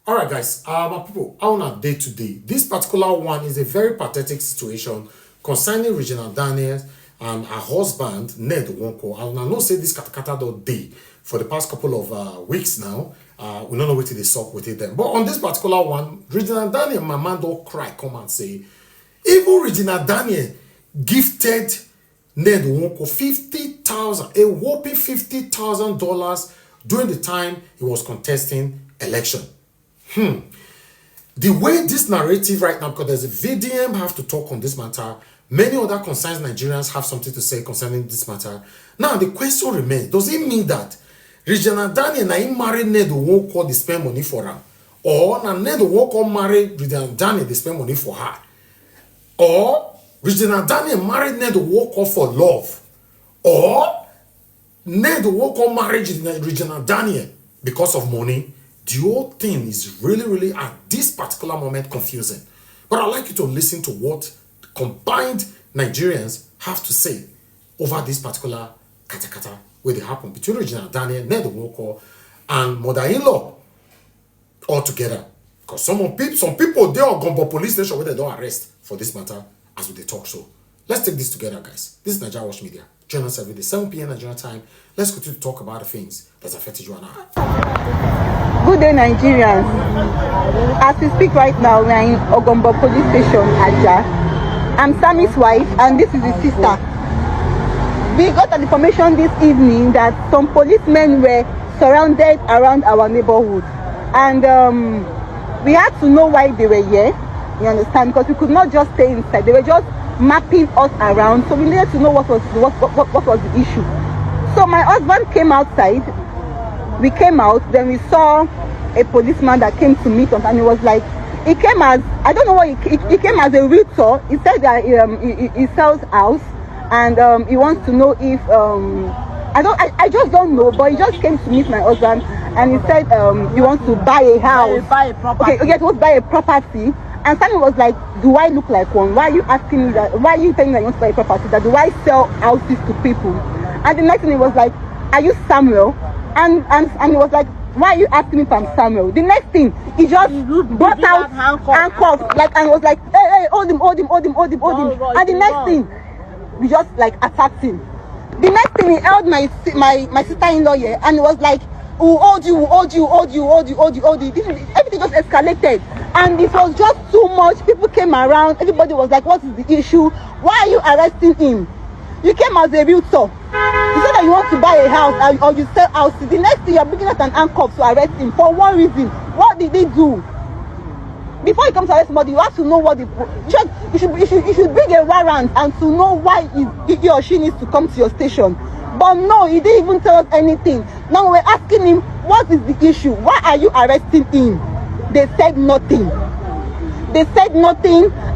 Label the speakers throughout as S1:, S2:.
S1: All right, guys, my people, on a day to day, this particular one is a very pathetic situation concerning Regina Daniels and her husband, Ned Wonko. And I know say this katakata day for the past couple of weeks now. We don't know what they suck with it then. But on this particular one, Regina Daniel, my man don't cry, come and say, even Regina Daniel gifted Ned Wonko 50,000, a whopping $50,000 during the time he was contesting election. The way this narrative right now, because there's a VDM have to talk on this matter, many other concerned Nigerians have something to say concerning this matter. Now the question remains, does it mean that Regina Daniel na him marry Ned Wonko, they spend money for him, or na Ned Wonko marry Regina Daniel, they spend money for her, or Regina Daniel married Ned Wonko for love, or Ned Wonko married Regina Daniel because of money? The whole thing is really at this particular moment confusing. But I'd like you to listen to what combined Nigerians have to say over this particular katakata where they happen between Regina Daniel, Ned Wonko, and mother-in-law all together. Because some people they are gone to police station where they don't arrest for this matter as we talk show. Let's take this together, guys. This is Nigeria Watch Media. Join us every day, 7 p.m. Nigerian time. Let's continue to talk about the things that affected you and I.
S2: Good day, Nigerians. As we speak right now, we are in Ogombo Police Station, Aja. I'm Sammy's wife, and this is his sister. We got an information this evening that some policemen were surrounded around our neighborhood, and we had to know why they were here. You understand? Because we could not just stay inside. They were just mapping us around, so we needed to know what was the issue. So my husband came outside. We came out, then we saw a policeman that came to meet us, and he was like, he came as, I don't know what, he came as a realtor. He said that he sells house, and he wants to know if, I just don't know, but he just came to meet my husband, and he said he wants to buy a house. Buy a property. Okay, he wants to buy a property. And Sammy was like, do I look like one? Why are you asking me that? Why are you telling me that you want to buy a property? That do I sell houses to people? And the next thing he was like, are you Samuel? And he was like, why are you asking me if I'm Samuel? The next thing, he just brought out handcuffs, like, and was like, hey, hold him. And the next thing, we just like attacked him. The next thing, he held my sister-in-law here, and he was like, we'll hold you. Everything just escalated, and it was just too much. People came around, everybody was like, what is the issue? Why are you arresting him? You came as a realtor. You said that you want to buy a house or you sell houses. The next thing, you're bringing out an handcuff to arrest him for one reason. What did he do? Before you come to arrest somebody, you have to know what you should bring a warrant and to know why he or she needs to come to your station. But no, he didn't even tell us anything. Now we're asking him, what is the issue? Why are you arresting him? They said nothing.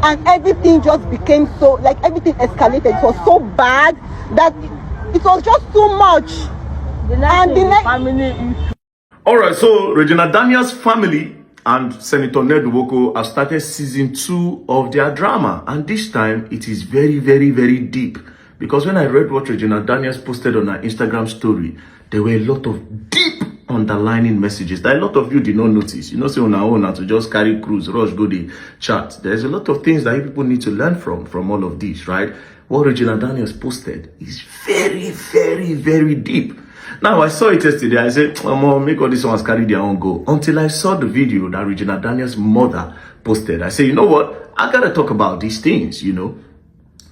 S2: And everything just became so, like, everything escalated. It was so bad that it was just too much.
S3: All right, so Regina Daniel's family and Senator Ned Wonko have started season 2 of their drama, and this time it is very deep. Because when I read what Regina Daniels posted on her Instagram story, there were a lot of deep underlining messages that a lot of you did not notice. You know, say on our own, to just carry cruise, rush, go the chat. There's a lot of things that people need to learn from all of this, right? What Regina Daniels posted is very deep. Now, I saw it yesterday. I said, make all these ones carry their own go. Until I saw the video that Regina Daniels' mother posted. I said, you know what? I gotta talk about these things, you know.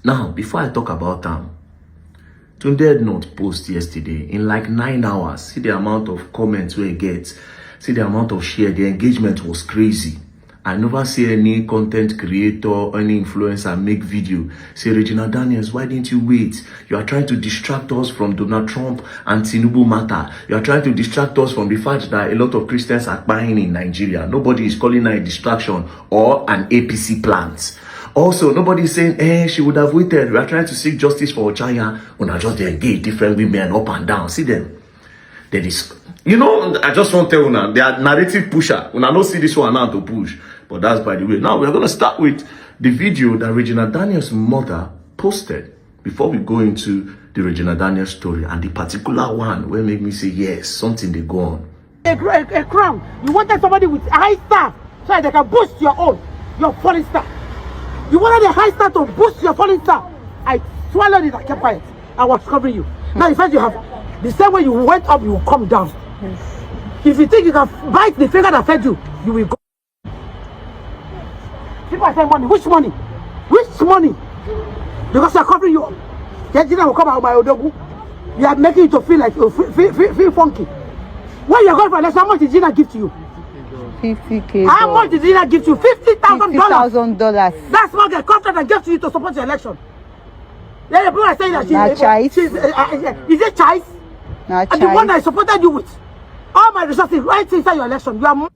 S3: Now, before I talk about them, Tunde not post yesterday in like 9 hours. See the amount of comments we get. See the amount of share. The engagement was crazy. I never see any content creator, any influencer make video. Say, Regina Daniels, why didn't you wait? You are trying to distract us from Donald Trump and Tinubu matter. You are trying to distract us from the fact that a lot of Christians are buying in Nigeria. Nobody is calling that a distraction or an APC plant. Also, nobody is saying, she would have waited. We are trying to seek justice for Ochaya. When I just engage different women up and down. See them. There is, you know, I just want to tell you now, they are narrative pusher. When I don't see this one now to push. But that's by the way. Now, we're going to start with the video that Regina Daniels' mother posted before we go into the Regina Daniels story. And the particular one where make me say, yes, something they go on.
S4: A crown. You wanted somebody with a high star so that they can boost your falling star. You wanted a high star to boost your falling star. I swallowed it, I kept quiet. I was covering you. Now you said you have the same way you went up, you will come down. Yes. If you think you can bite the finger that fed you, you will go. People are saying money. Which money? Which money? Because they are covering you up. Regina will come out by Odogu. You are making it to feel like feel funky. When you are going for election, how much did Regina give to you?
S2: 50K.
S4: How much did Regina give to you? $50,000.
S2: $50,000.
S4: That's not the contract that gave to you to support your election. Yeah, people are saying that she's is it choice?
S2: Not
S4: and
S2: choice.
S4: the one that I supported you with. All my resources right inside your election. You are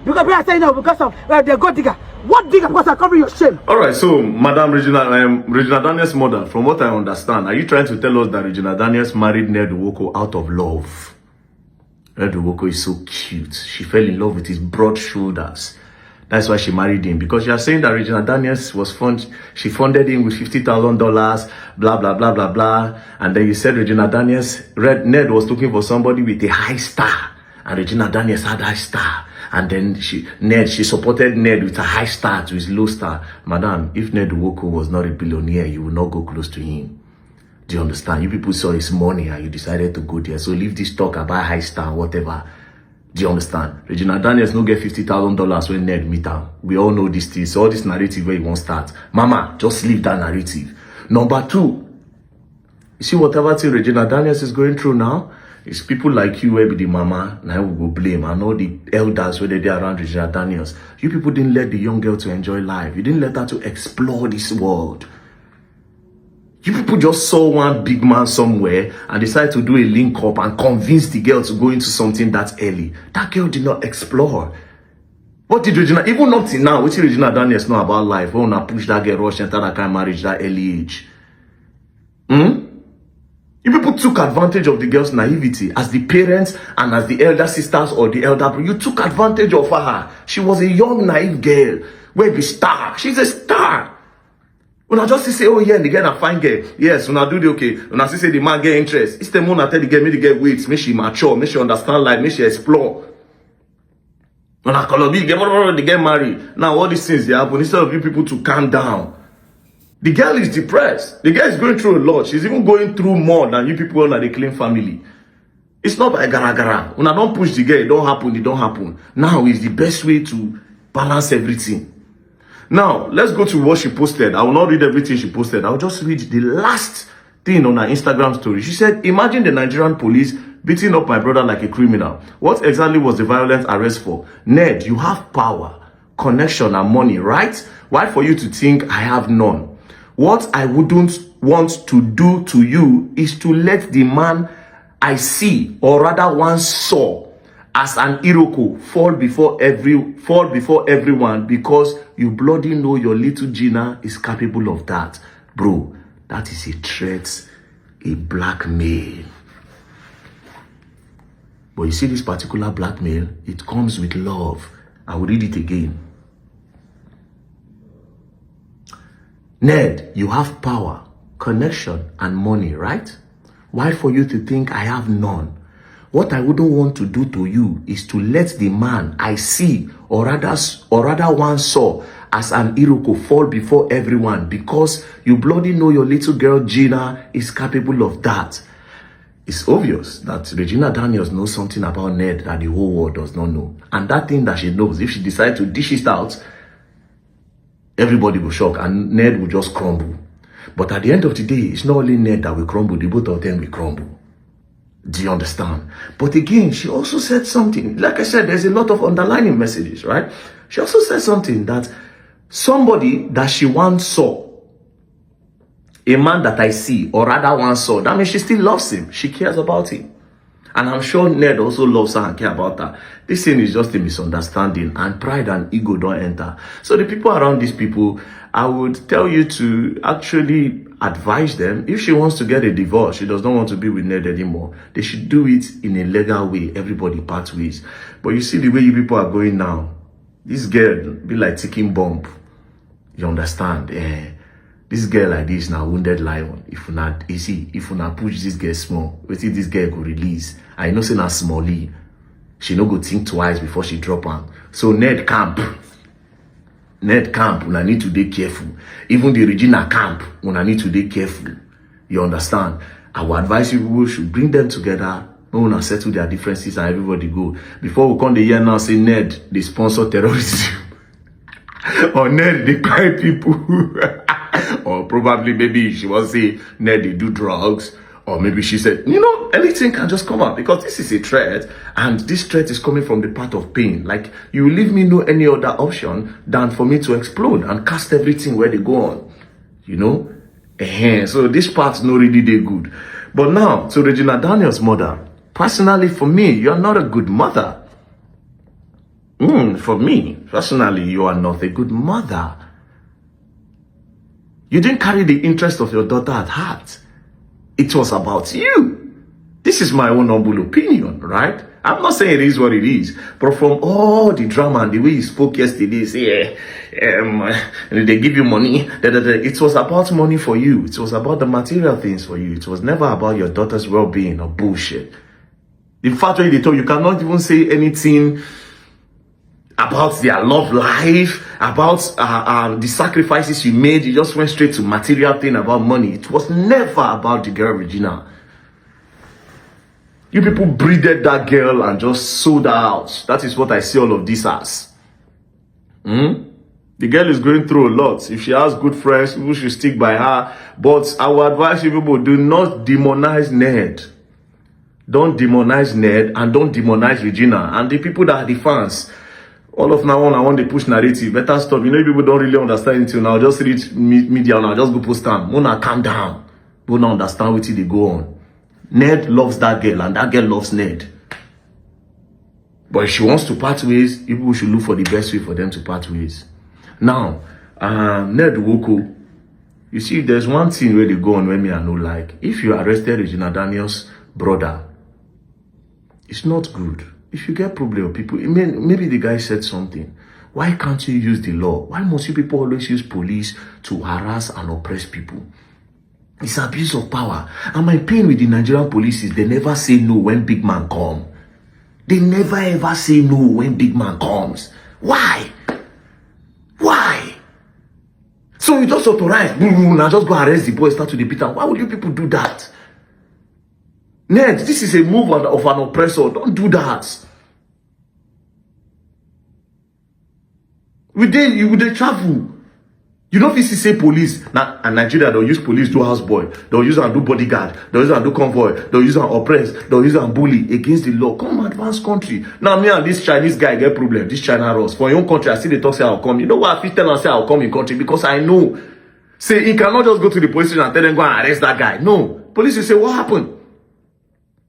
S4: because people are saying no because of the gold digger. What digger? Because I cover your shame.
S3: All right, so Madam Regina, Regina Daniels' mother, from what I understand, are you trying to tell us that Regina Daniels married Ned Nwoko out of love? Ned Nwoko is so cute. She fell in love with his broad shoulders. That's why she married him. Because you are saying that Regina Daniels was she funded him with $50,000, blah, blah, blah, blah, blah. And then you said Regina Daniels, Ned was looking for somebody with a high star. And Regina Daniels had a high star. And then she supported Ned with a high star to his low star. Madam, if Ned Nwoko was not a billionaire, you would not go close to him. Do you understand? You people saw his money and you decided to go there. So leave this talk about high star, whatever. Do you understand? Regina Daniels no get $50,000 when Ned meet her. We all know these things. So all this narrative where you won't start. Mama, just leave that narrative. Number two, you see whatever thing Regina Daniels is going through now, it's people like you where be the mama, now we will blame, and all the elders where they're around Regina Daniels. You people didn't let the young girl to enjoy life. You didn't let her to explore this world. You people just saw one big man somewhere and decided to do a link up and convince the girl to go into something that early. That girl did not explore. What did Regina, even up till now, what did Regina Daniels know about life? When I push that girl rush enter that kind of marriage that early age? You people took advantage of the girl's naivety as the parents and as the elder sisters or the elder brother. You took advantage of her. She was a young, naive girl. Where be star? She's a star. When I just say, oh yeah, the girl a fine girl. Yes, when I do the okay. When I say the man get interest. It's the one I tell the girl, make the girl wait, make she mature, make she understand life, make she explore. When I call up, the girl get married. Now all these things they happen. Instead of you people to calm down. The girl is depressed. The girl is going through a lot. She's even going through more than you people on the clean family. It's not by gara. When I don't push the girl, it don't happen. Now is the best way to balance everything. Now, let's go to what she posted. I will not read everything she posted. I'll just read the last thing on her Instagram story. She said, imagine the Nigerian police beating up my brother like a criminal. What exactly was the violent arrest for? Ned, you have power, connection, and money, right? Why for you to think I have none? What I wouldn't want to do to you is to let the man I see, or rather once saw, as an Iroko fall before everyone because you bloody know your little Gina is capable of that. Bro, that is a threat, a blackmail. But you see this particular blackmail, it comes with love. I will read it again. Ned, you have power, connection, and money, right? Why for you to think I have none? What I wouldn't want to do to you is to let the man I see, or rather one saw, as an Iroko fall before everyone because you bloody know your little girl Gina is capable of that. It's obvious that Regina Daniels knows something about Ned that the whole world does not know. And that thing that she knows, if she decides to dish it out, everybody will shock and Ned will just crumble. But at the end of the day, it's not only Ned that will crumble, the both of them will crumble. Do you understand? But again, she also said something. Like I said, there's a lot of underlining messages, right? She also said something that somebody that she once saw, a man that I see, or rather once saw, that means she still loves him. She cares about him. And I'm sure Ned also loves her and care about her. This thing is just a misunderstanding, and pride and ego don't enter. So the people around these people, I would tell you to actually advise them. If she wants to get a divorce, she does not want to be with Ned anymore, they should do it in a legal way. Everybody parts ways. But you see the way you people are going now, this girl be like ticking bomb. You understand? This girl like this now wounded lion. If you not, if you not push this girl small, we see this girl go release. I know say na smally. she no go think twice before she drop am. So Ned camp, una need to be careful. Even the Regina camp, una need to be careful. You understand? I would advise you, we should bring them together. No one settle their differences and everybody go. Before we come the year now, say Ned, they sponsor terrorism. Or Ned, they cry people. Or probably maybe she was say Ned, they do drugs. Or maybe she said, you know, anything can just come out because this is a threat, and this threat is coming from the part of pain. Like, you leave me no any other option than for me to explode and cast everything where they go on. You know? So this part's not really that good. But now, to Regina Daniels' mother, personally for me, you're not a good mother. For me, personally, you are not a good mother. You didn't carry the interest of your daughter at heart. It was about you. This is my own humble opinion, right? I'm not saying it is what it is, but from all the drama and the way you spoke yesterday, say, they give you money, it was about money for you. It was about the material things for you. It was never about your daughter's well-being or bullshit. In fact, when they told you cannot even say anything about their love life, about the sacrifices you made. You just went straight to material thing about money. It was never about the girl Regina. You people breeded that girl and just sold her out. That is what I see all of this as. The girl is going through a lot. If she has good friends, people should stick by her. But I would advise you people, do not demonize Ned. Don't demonize Ned and don't demonize Regina. And the people that are the fans, all of now on, I want to push narrative. Better stop. You know, people don't really understand until now. Just read media now. Just go post them. Mona, calm down. Don't understand what they go on. Ned loves that girl, and that girl loves Ned. But if she wants to part ways, people should look for the best way for them to part ways. Now, Ned Woko, you see, there's one thing where they go on when me I know, like, if you arrested Regina Daniels' brother, it's not good. If you get problem with people, maybe the guy said something. Why can't you use the law? Why must you people always use police to harass and oppress people? It's abuse of power. And my pain with the Nigerian police is they never say no when big man come. They never ever say no when big man comes. Why? Why? So you just authorize, now just go arrest the boy, start to the beat. Why would you people do that? Ned, this is a move of an oppressor. Don't do that. Would they travel? You know if you say police, now in Nigeria they'll use police do houseboy, they'll use and do bodyguard, they'll use and do convoy, they'll use and oppress, they'll use and bully against the law. Come advanced country. Now me and this Chinese guy get problem, this China Ross. For your own country, I see they talk say I'll come. You know what? I feel tell and say I'll come in country because I know. Say he cannot just go to the police station and tell them go and arrest that guy. No. Police will say, what happened?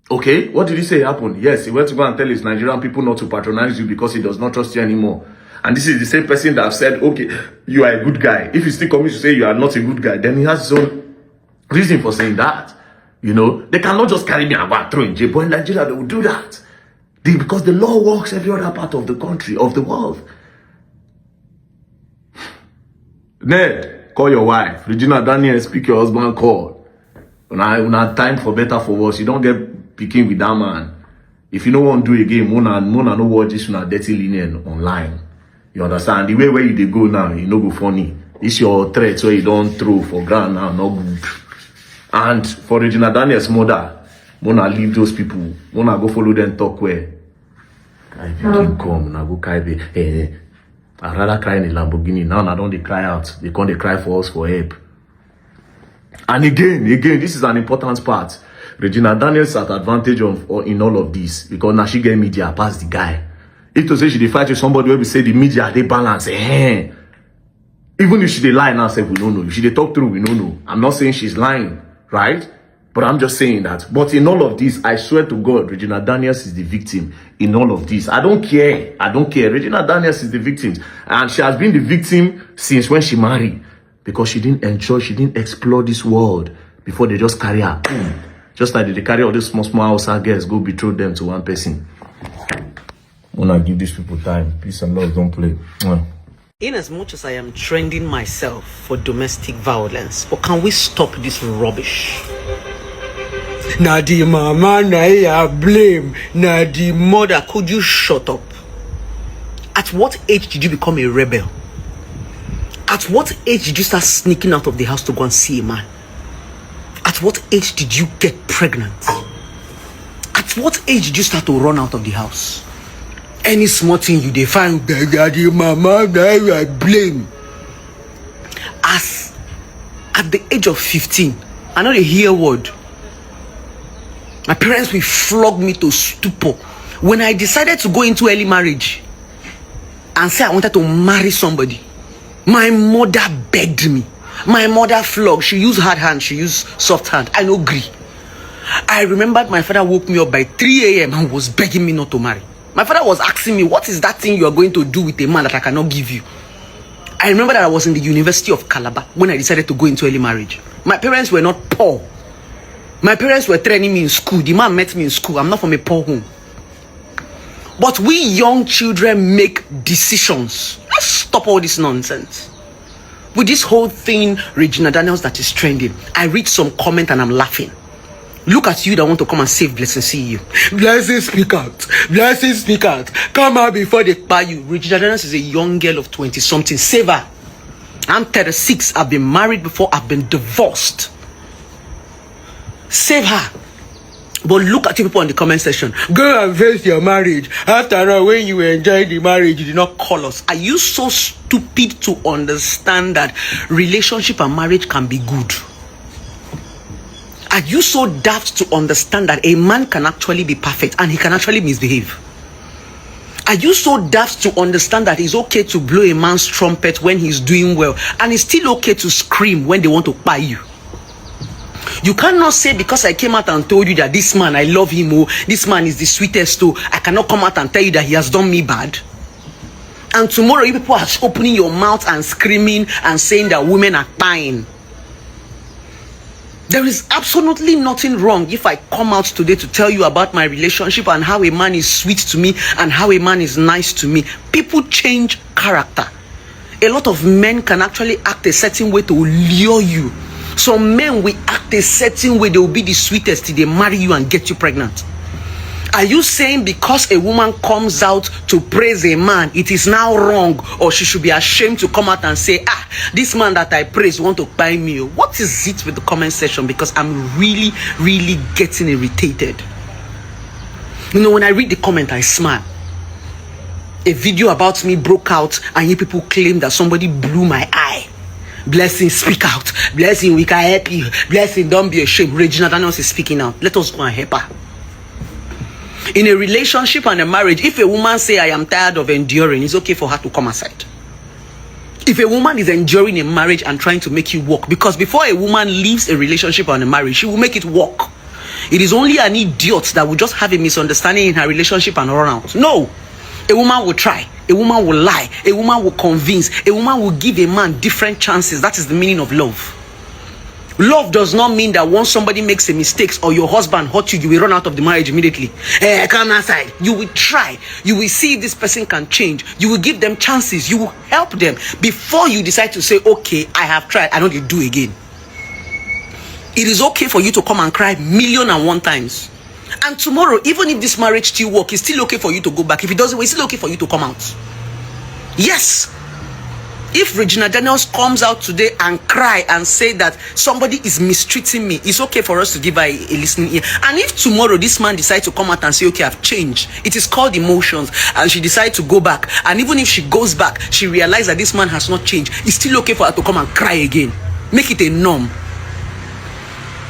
S3: Okay, what did he say happened? Yes, he went to go and tell his Nigerian people not to patronize you because he does not trust you anymore. And this is the same person that said, okay, you are a good guy. If he still comes to say you are not a good guy, then he has his own reason for saying that. You know, they cannot just carry me and go and throw in jail. But in Nigeria, they will do that. Because the law works every other part of the country, of the world. Ned, call your wife. Regina Daniels, speak your husband call. When I have time for better for worse, you don't get picking with that man. If you don't want to do again, Mona no watch this on a dirty linen online. You understand? The way where you go now, you know go funny. It's your threats where you don't throw for ground now, no good. And for Regina Daniels' mother, Mona leave those people. Mona go follow them talk where. I can come, now go Kaibe. Hey, I'd rather cry in a Lamborghini. Now I don't cry out. They can't cry for us for help. And again, this is an important part. Regina Daniels at advantage in all of this because now she get media past the guy. If to say she fight with somebody where we say the media they balance, even if she lie now, say we don't know. If she talk through, we don't know. I'm not saying she's lying, right? But I'm just saying that. But in all of this, I swear to God, Regina Daniels is the victim in all of this. I don't care. Regina Daniels is the victim, and she has been the victim since when she married because she didn't enjoy, she didn't explore this world before they just carry her. Just like they carry all these small outside girls, go betroth them to one person. When I give these people time, peace and love, don't play.
S5: In as much as I am trending myself for domestic violence, but can we stop this rubbish? Na the mama, na ya blame. Na the mother. Could you shut up? At what age did you become a rebel? At what age did you start sneaking out of the house to go and see a man? At what age did you get pregnant? At what age did you start to run out of the house? Any small thing you define, daddy, mama, I blame. As at the age of 15, I know they hear word. My parents will flog me to stupor. When I decided to go into early marriage and say I wanted to marry somebody, my mother begged me. My mother flogged. She used hard hand. She used soft hand. I no agree. I remembered my father woke me up by 3 a.m. and was begging me not to marry. My father was asking me, what is that thing you are going to do with a man that I cannot give you? I remember that I was in the University of Calabar when I decided to go into early marriage. My parents were not poor. My parents were training me in school. The man met me in school. I'm not from a poor home. But we young children make decisions. Let's stop all this nonsense. With this whole thing, Regina Daniels, that is trending, I read some comment and I'm laughing. Look at you that want to come and save Blessing, see you. Blessing, speak out. Blessing, speak out. Come out before they buy you. Regina Daniels is a young girl of 20-something. Save her. I'm 36. I've been married before. I've been divorced. Save her. But look at you people in the comment section. Go and face your marriage. After all, when you enjoyed the marriage, you did not call us. Are you so stupid to understand that relationship and marriage can be good? Are you so daft to understand that a man can actually be perfect and he can actually misbehave? Are you so daft to understand that it's okay to blow a man's trumpet when he's doing well and it's still okay to scream when they want to buy you? You cannot say because I came out and told you that this man, I love him, oh, this man is the sweetest, oh, I cannot come out and tell you that he has done me bad. And tomorrow you people are opening your mouth and screaming and saying that women are buying. There is absolutely nothing wrong if I come out today to tell you about my relationship and how a man is sweet to me and how a man is nice to me. People change character. A lot of men can actually act a certain way to lure you. Some men will act a certain way, they will be the sweetest till they marry you and get you pregnant. Are you saying because a woman comes out to praise a man, it is now wrong, or she should be ashamed to come out and say, this man that I praise want to buy me? What is it with the comment section? Because I'm really, really getting irritated. You know, when I read the comment, I smile. A video about me broke out and you people claim that somebody blew my eye. Blessing, speak out. Blessing, we can help you. Blessing, don't be ashamed. Regina Daniels is speaking out. Let us go and help her. In a relationship and a marriage, if a woman say, I am tired of enduring, it's okay for her to come aside. If a woman is enduring a marriage and trying to make you work, because before a woman leaves a relationship and a marriage, she will make it work. It is only an idiot that will just have a misunderstanding in her relationship and run out. No. A woman will try. A woman will lie. A woman will convince. A woman will give a man different chances. That is the meaning of love. Love does not mean that once somebody makes a mistake or your husband hurt you, you will run out of the marriage immediately. Come outside. You will try. You will see if this person can change. You will give them chances. You will help them before you decide to say, okay, I have tried. I know they do again. It is okay for you to come and cry 1,000,001 times. And tomorrow, even if this marriage still works, it's still okay for you to go back. If it doesn't, it's still okay for you to come out. Yes. If Regina Daniels comes out today and cry and say that somebody is mistreating me, it's okay for us to give her a listening ear. And if tomorrow this man decides to come out and say, okay, I've changed, it is called emotions, and she decides to go back, and even if she goes back, she realizes that this man has not changed, it's still okay for her to come and cry again. Make it a norm.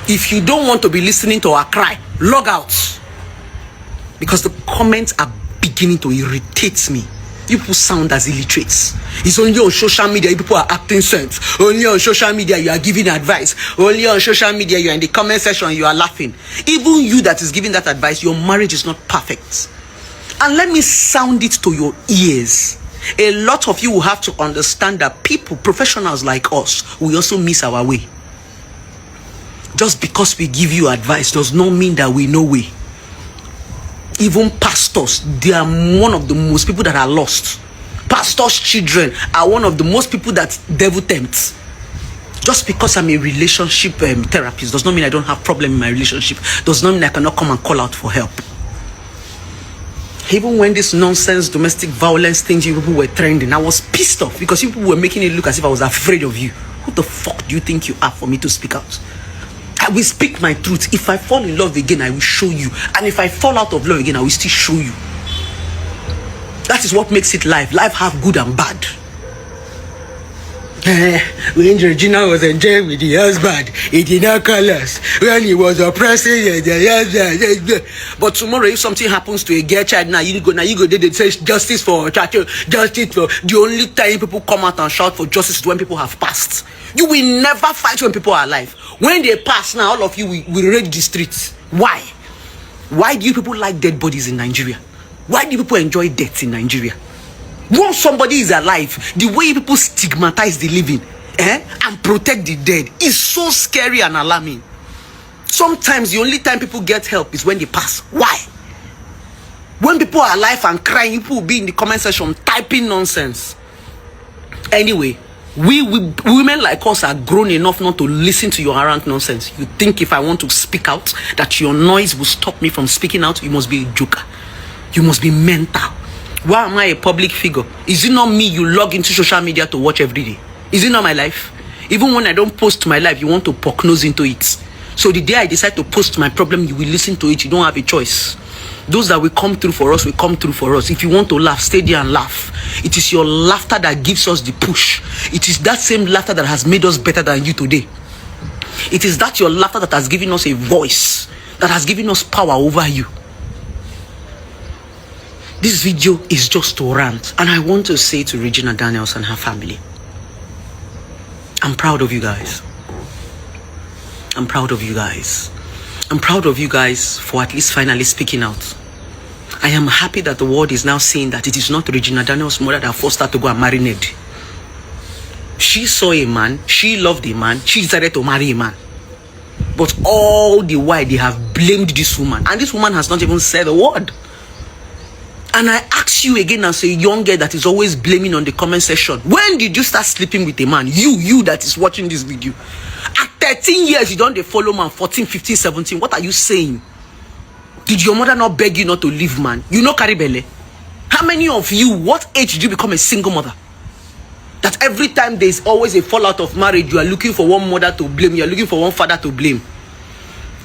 S5: If you don't want to be listening to her cry, log out. Because the comments are beginning to irritate me. You people sound as illiterates. It's only on social media you people are acting sense. Only on social media you are giving advice. Only on social media you are in the comment section you are laughing. Even you that is giving that advice, your marriage is not perfect. And let me sound it to your ears. A lot of you will have to understand that people, professionals like us, we also miss our way. Just because we give you advice does not mean that we know way. Even pastors, they are one of the most people that are lost. Pastors' children are one of the most people that devil tempts. Just because I'm a relationship therapist does not mean I don't have problem in my relationship. Does not mean I cannot come and call out for help. Even when this nonsense domestic violence things you people were trending, I was pissed off because you people were making it look as if I was afraid of you. Who the fuck do you think you are for me to speak out? I will speak my truth. If I fall in love again, I will show you. And if I fall out of love again, I will still show you. That is what makes it life. Life have good and bad. When Regina was enjoying with the husband, he did not call us. When he was oppressing but tomorrow, if something happens to a girl child, now you go they say justice for justice for. The only time people come out and shout for justice is when people have passed. You will never fight when people are alive. When they pass, now all of you will raid the streets. Why? Why do you people like dead bodies in Nigeria? Why do people enjoy death in Nigeria? Once somebody is alive, the way people stigmatize the living and protect the dead is so scary and alarming. Sometimes the only time people get help is when they pass. Why? When people are alive and crying, people will be in the comment section typing nonsense. Anyway, we women like us are grown enough not to listen to your arrant nonsense. You think if I want to speak out, that your noise will stop me from speaking out? You must be a joker. You must be mental. Why am I a public figure? Is it not me you log into social media to watch every day? Is it not my life? Even when I don't post my life, you want to poke nose into it. So the day I decide to post my problem, you will listen to it. You don't have a choice. Those that will come through for us will come through for us. If you want to laugh, stay there and laugh. It is your laughter that gives us the push. It is that same laughter that has made us better than you today. It is that your laughter that has given us a voice, that has given us power over you. This video is just to rant, and I want to say to Regina Daniels and her family, I'm proud of you guys. I'm proud of you guys. I'm proud of you guys for at least finally speaking out. I am happy that the world is now saying that it is not Regina Daniels' mother that forced her to go and marry Ned. She saw a man, she loved a man, she decided to marry a man. But all the while they have blamed this woman, and this woman has not even said a word. And I ask you again as a young girl that is always blaming on the comment section, when did you start sleeping with a man? You that is watching this video. At 13 years, you don't follow man, 14, 15, 17. What are you saying? Did your mother not beg you not to leave man? You know Karibele? How many of you, what age did you become a single mother? That every time there is always a fallout of marriage, you are looking for one mother to blame, you are looking for one father to blame.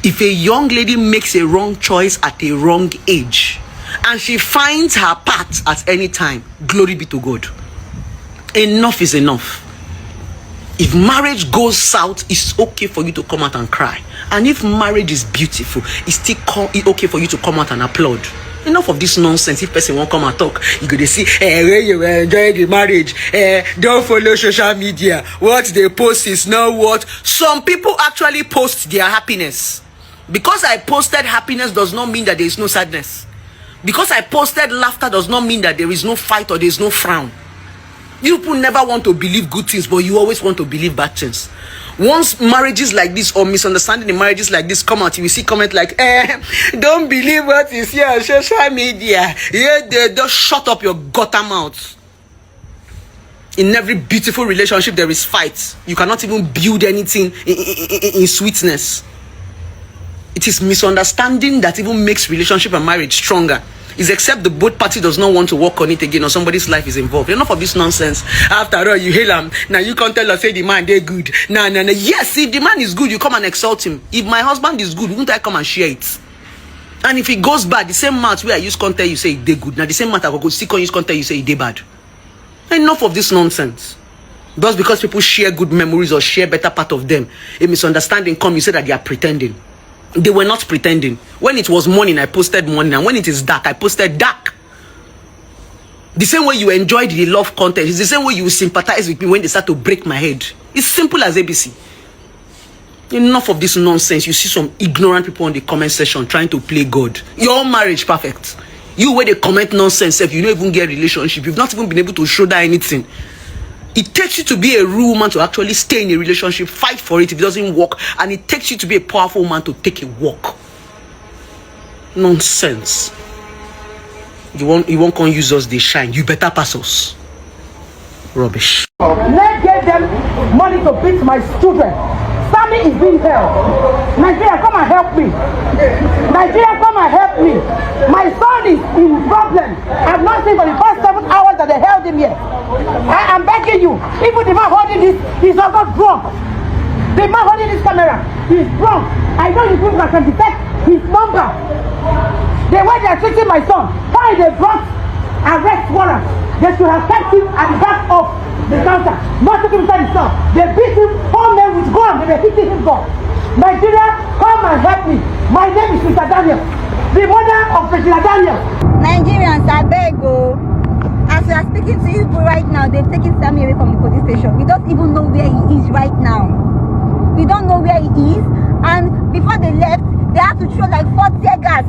S5: If a young lady makes a wrong choice at a wrong age, and she finds her path at any time, glory be to God. Enough is enough. If marriage goes south, it's okay for you to come out and cry. And if marriage is beautiful, it's still okay for you to come out and applaud. Enough of this nonsense. If person won't come and talk, you go to see, when you enjoy the marriage, don't follow social media. What they post is not what. Some people actually post their happiness. Because I posted happiness does not mean that there is no sadness. Because I posted laughter does not mean that there is no fight or there is no frown. You people never want to believe good things, but you always want to believe bad things. Once marriages like this or misunderstanding in marriages like this come out, you will see comment like, don't believe what is here on social media. Yeah, just shut up your gutter mouth. In every beautiful relationship, there is fight. You cannot even build anything in sweetness. It is misunderstanding that even makes relationship and marriage stronger. Is except the both party does not want to work on it again or somebody's life is involved. Enough of this nonsense. After all, you hail him. Now you can't tell us, say the man, they're good. No. Yes, if the man is good, you come and exalt him. If my husband is good, won't I come and share it? And if he goes bad, the same mouth where I use content, you say they good. Now the same mouth I go stick on use content, you say they bad. Enough of this nonsense. Just because people share good memories or share better part of them, a misunderstanding come, you say that they are pretending. They were not pretending. When it was morning, I posted morning, and when it is dark, I posted dark. The same way you enjoyed the love content is the same way you sympathize with me when they start to break my head. It's simple as ABC. Enough of this nonsense. You see some ignorant people on the comment section trying to play God. Your marriage perfect. You where they comment nonsense, if you don't even get a relationship, you've not even been able to show that anything. It takes you to be a real woman to actually stay in a relationship, fight for it if it doesn't work, and it takes you to be a powerful woman to take a walk. Nonsense. You won't come use us, they shine. You better pass us. Rubbish.
S4: Let's get them money to beat my children. Sammy is being held. Nigeria, come and help me. Nigeria, come and help me. My son is in problem. I've not seen for the past 7 hours that they held him yet. I am begging you. Even the man holding this, he's also drunk. The man holding this camera, he's drunk. I know you people can detect his number. The way they are treating my son, why they brought arrest warrant? They should have kept him at the back of the counter, not took him inside the cell. They beat him, 4 men with gun, they were hitting him gun. Nigeria, come and help me. My name is Mr. Daniel, the mother of Regina Daniel.
S2: Nigerians, I beg you. As we are speaking to you right now, they've taken Sammy away from the police station. We don't even know where he is right now. We don't know where he is. And before they left, they had to throw like 4 tear gas.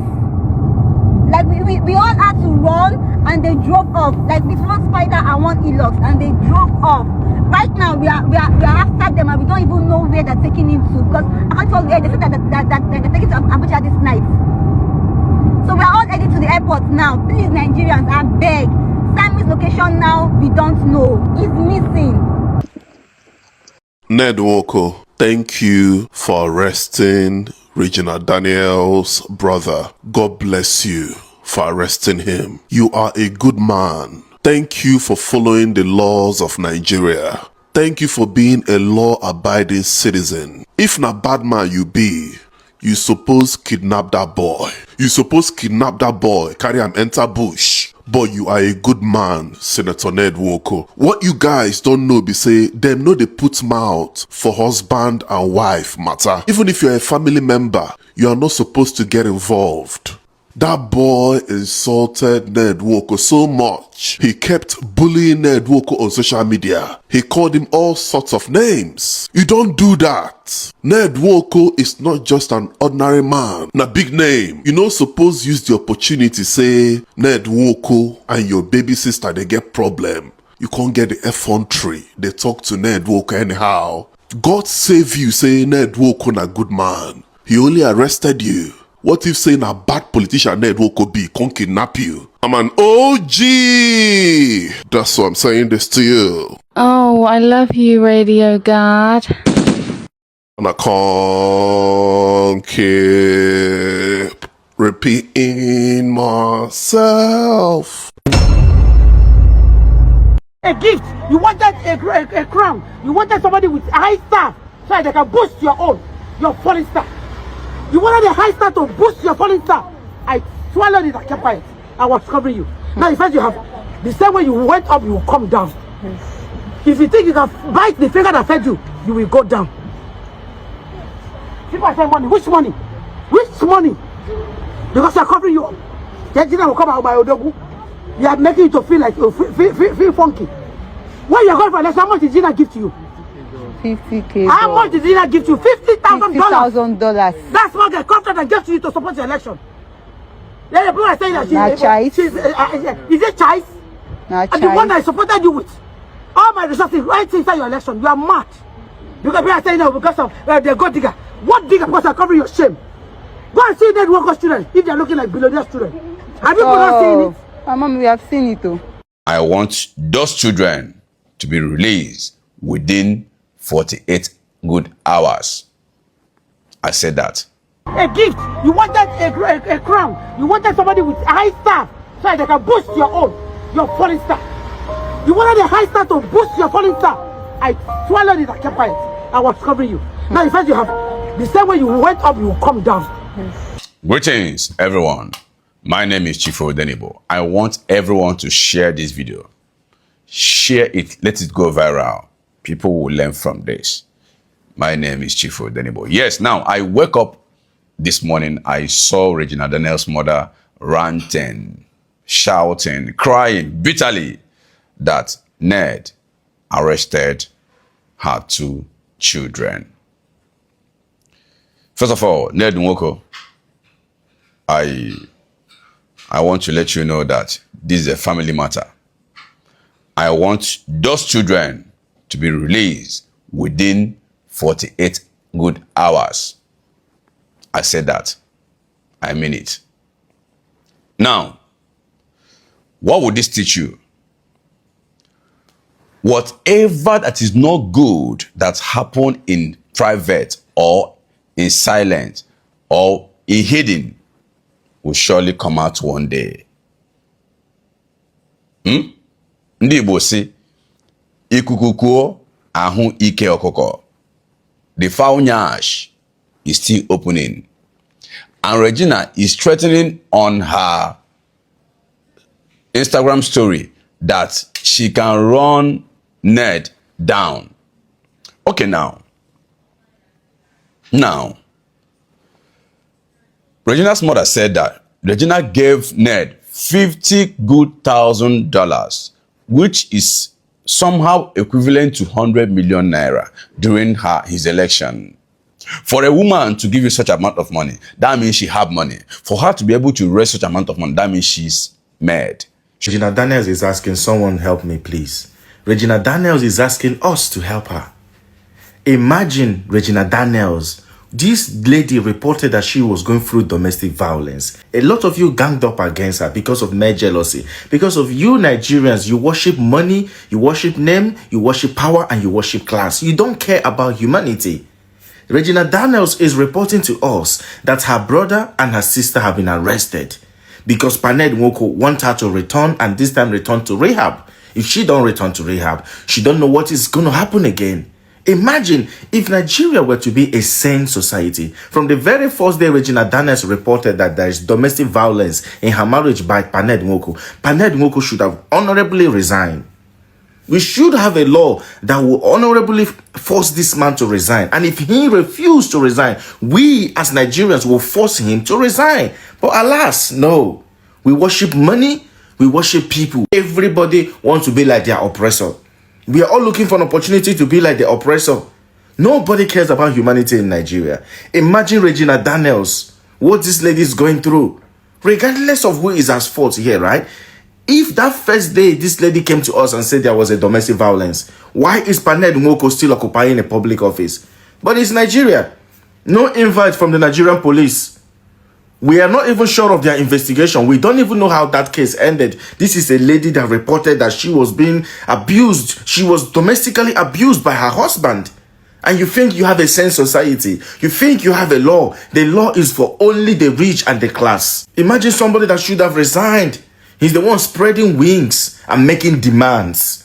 S2: Like we all had to run and they drove off. Like with 1 spider and 1 elox, and they drove off. Right now we are after them and we don't even know where they're taking him to, because actually they said that they're taking to Abuja this night. So we are all heading to the airport now. Please, Nigerians, I beg. Sammy's location now we don't know. He's missing.
S6: NWACH, thank you for arresting Regina Daniel's brother. God bless you for arresting him. You are a good man. Thank you for following the laws of Nigeria. Thank you for being a law-abiding citizen. If not bad man you be, you suppose kidnap that boy. You suppose kidnap that boy, carry him enter bush. But you are a good man, Senator NWACH. What you guys don't know be say, them know they put mouth for husband and wife matter. Even if you're a family member, you are not supposed to get involved. That boy insulted NWACH so much, he kept bullying NWACH on social media. He called him all sorts of names. You don't do that. NWACH is not just an ordinary man, na big name. You no suppose use the opportunity say NWACH and your baby sister they get problem. You can't get the effrontery. They talk to NWACH anyhow. God save you, say NWACH na good man. He only arrested you. What if saying a bad politician NWACH be can kidnap you? I'm an OG. That's why I'm saying this to you.
S7: Oh, I love you, Radio God.
S6: And I can't keep repeating myself.
S4: A gift. You wanted a crown. You wanted somebody with a high star so that they can boost your falling star. You wanted a high star to boost your falling star. I swallowed it, I kept quiet. I was covering you. Now you said you have the same way you went up, you will come down. Yes. If you think you can bite the finger that fed you, you will go down. People are saying money. Which money? Which money? Because they are covering you up. Regina will come out by Odogu. You are making it to feel like feel funky. When you are going for election, how much did Gina give to you?
S2: 50K.
S4: How much did Gina give to you? $50,000.
S2: $50,000.
S4: That's what the contract that gave to you to support your election. Then the people are saying that she's is it choice? And the one that I supported you with. All my resources right inside your election. You are mad. Because people are saying no because of the gold digger. What digger? Because I cover your shame. Go and see NWACH students if they are looking like billionaire students. Have you not seen it?
S2: Mom, we have seen it too.
S8: I want those children to be released within 48 good hours. I said that.
S4: A gift. You wanted a crown. You wanted somebody with a high star so that they can boost your falling star. You wanted a high star to boost your falling star. I swallowed it, I kept quiet. I was covering you. Now you said you have the same way you went up, you will come down. Yes.
S8: Greetings, everyone. My name is Chief Odenigbo. I want everyone to share this video. Share it. Let it go viral. People will learn from this. My name is Chief Odenigbo. Yes, now I woke up this morning. I saw Regina Daniel's mother ranting, shouting, crying bitterly that Ned arrested her 2 children. First of all, Ned Nwoko, I want to let you know that this is a family matter. I want those children to be released within 48 good hours. I said that. I mean it. Now, what would this teach you? Whatever that is not good that happened in private or in silence or in hidden will surely come out one day. Ndị Igbo si, ikuku kuo ahụ ike ọkụkọ. The foul nyash is still opening. And Regina is threatening on her Instagram story that she can run Ned down. Okay, now, Regina's mother said that Regina gave Ned $50,000, which is somehow equivalent to 100 million naira during his election. For a woman to give you such amount of money, that means she have money. For her to be able to raise such amount of money, that means she's mad.
S9: Regina Daniels is asking, someone help me, please. Regina Daniels is asking us to help her. Imagine Regina Daniels. This lady reported that she was going through domestic violence. A lot of you ganged up against her because of mere jealousy. Because of you Nigerians, you worship money, you worship name, you worship power, and you worship class. You don't care about humanity. Regina Daniels is reporting to us that her brother and her sister have been arrested because Paned Nwoko want her to return, and this time return to rehab. If she don't return to rehab, she don't know what is going to happen again. Imagine if Nigeria were to be a sane society. From the very first day Regina Daniels reported that there is domestic violence in her marriage by Paned Nwoko should have honorably resigned. We should have a law that will honorably force this man to resign. And if he refused to resign, we as Nigerians will force him to resign. But alas, no. We worship money. We worship people. Everybody wants to be like their oppressor. We are all looking for an opportunity to be like the oppressor. Nobody cares about humanity in Nigeria. Imagine Regina Daniels, what this lady is going through. Regardless of who is at fault here, right? If that first day this lady came to us and said there was a domestic violence, why is Paned Nwoko still occupying a public office? But it's Nigeria. No invite from the Nigerian police. We are not even sure of their investigation. We don't even know how that case ended. This is a lady that reported that she was being abused. She was domestically abused by her husband. And you think you have a sane society. You think you have a law. The law is for only the rich and the class. Imagine somebody that should have resigned. He's the one spreading wings and making demands.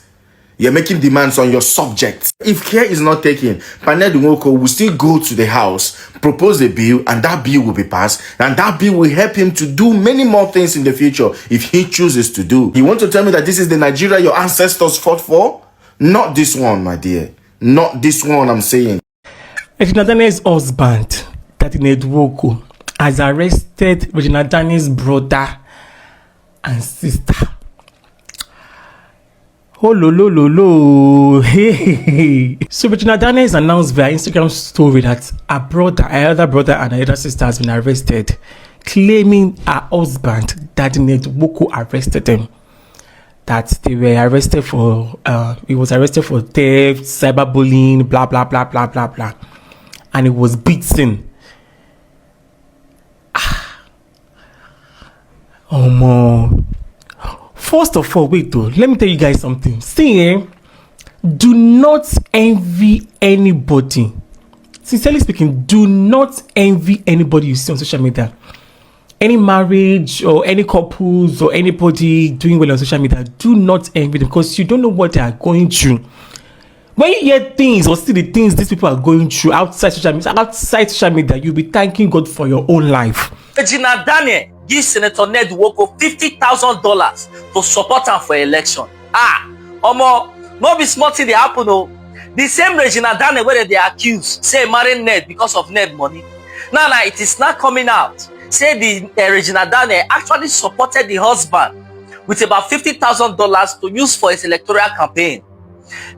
S9: You're making demands on your subject. If care is not taken, Paned Nwoko will still go to the house, propose a bill, and that bill will be passed. And that bill will help him to do many more things in the future if he chooses to do. You want to tell me that this is the Nigeria your ancestors fought for? Not this one, my dear. Not this one, I'm saying.
S10: Regina Daniels' husband, Ned Nwoko, has arrested Regina Daniels' brother and sister. Oh, lo. Hey. So Regina Daniels announced via Instagram story that her other brother and her other sister has been arrested, claiming her husband, Ned Nwoko, arrested them. That they were arrested for, he was arrested for theft, cyberbullying, blah, blah, blah, blah, blah, blah. And he was beaten. Oh, man. First of all, wait though, let me tell you guys something. See, do not envy anybody. Sincerely speaking, do not envy anybody you see on social media. Any marriage or any couples or anybody doing well on social media, do not envy them because you don't know what they are going through. When you hear things or see the things these people are going through outside social media, you'll be thanking God for your own life.
S11: Regina Daniel gives Senator Ned Nwoko $50,000 to support her for election. No be small thing they happen. The same Regina Daniel where they accuse say marrying Ned because of Ned money. Now it is not coming out. Say the Regina Daniel actually supported the husband with about $50,000 to use for his electoral campaign.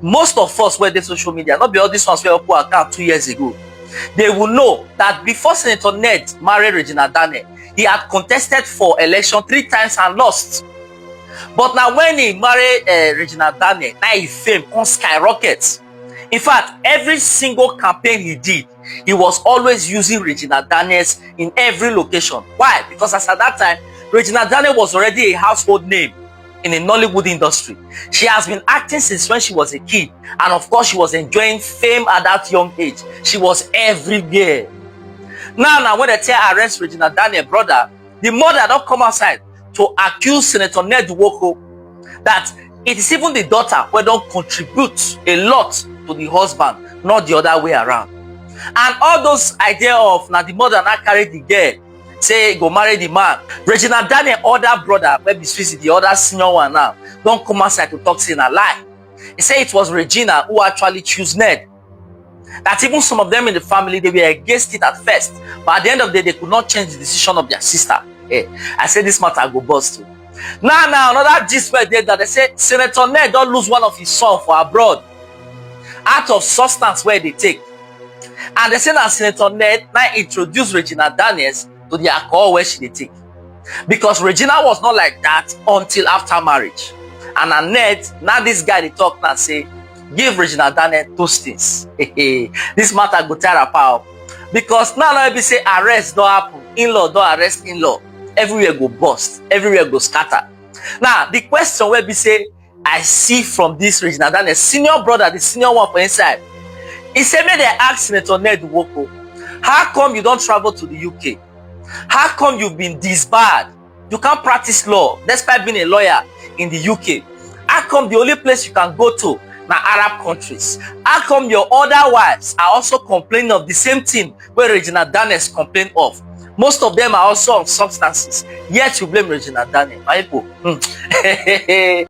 S11: Most of us where they social media, not be all these ones where open account 2 years ago, they will know that before Senator Ned married Regina Daniel, he had contested for election 3 times and lost. But now when he married Regina Daniel, now his fame can skyrocket. In fact, every single campaign he did, he was always using Regina Daniels in every location. Why? Because as at that time, Regina Daniel was already a household name. in the Nollywood industry. She has been acting since when she was a kid, and of course she was enjoying fame at that young age. She was everywhere. Now when they tell arrest Regina Daniel brother, the mother don't come outside to accuse Senator Ned Nwoko that it is even the daughter who don't contribute a lot to the husband, not the other way around. And all those idea of now the mother not carry the girl, say go marry the man. Regina Daniel other brother, maybe the other senior one now, don't come outside to talk saying a lie. He say it was Regina who actually chose Ned. That even some of them in the family, they were against it at first, but at the end of the day, they could not change the decision of their sister. Hey, I say this matter go bust too. Now another gist where that they say Senator Ned don't lose one of his sons for abroad out of substance where they take, and they say that Senator Ned now introduced Regina Daniels to the alcohol where she take, because Regina was not like that until after marriage. And Ned, now this guy they talk now say give Regina Daniel those things. This matter go tear apart, because now be say arrest don't happen, in-law don't arrest in-law, everywhere go bust, everywhere go scatter. Now the question where be say I see from this Regina Daniel senior brother, the senior one for inside, he said may they ask Senator Ned Nwoko, how come you don't travel to the UK? How come you've been disbarred? You can't practice law despite being a lawyer in the UK. How come the only place you can go to now Arab countries? How come your other wives are also complaining of the same thing where Regina Daniels complained of? Most of them are also on substances, yet you blame Regina Daniels. My people.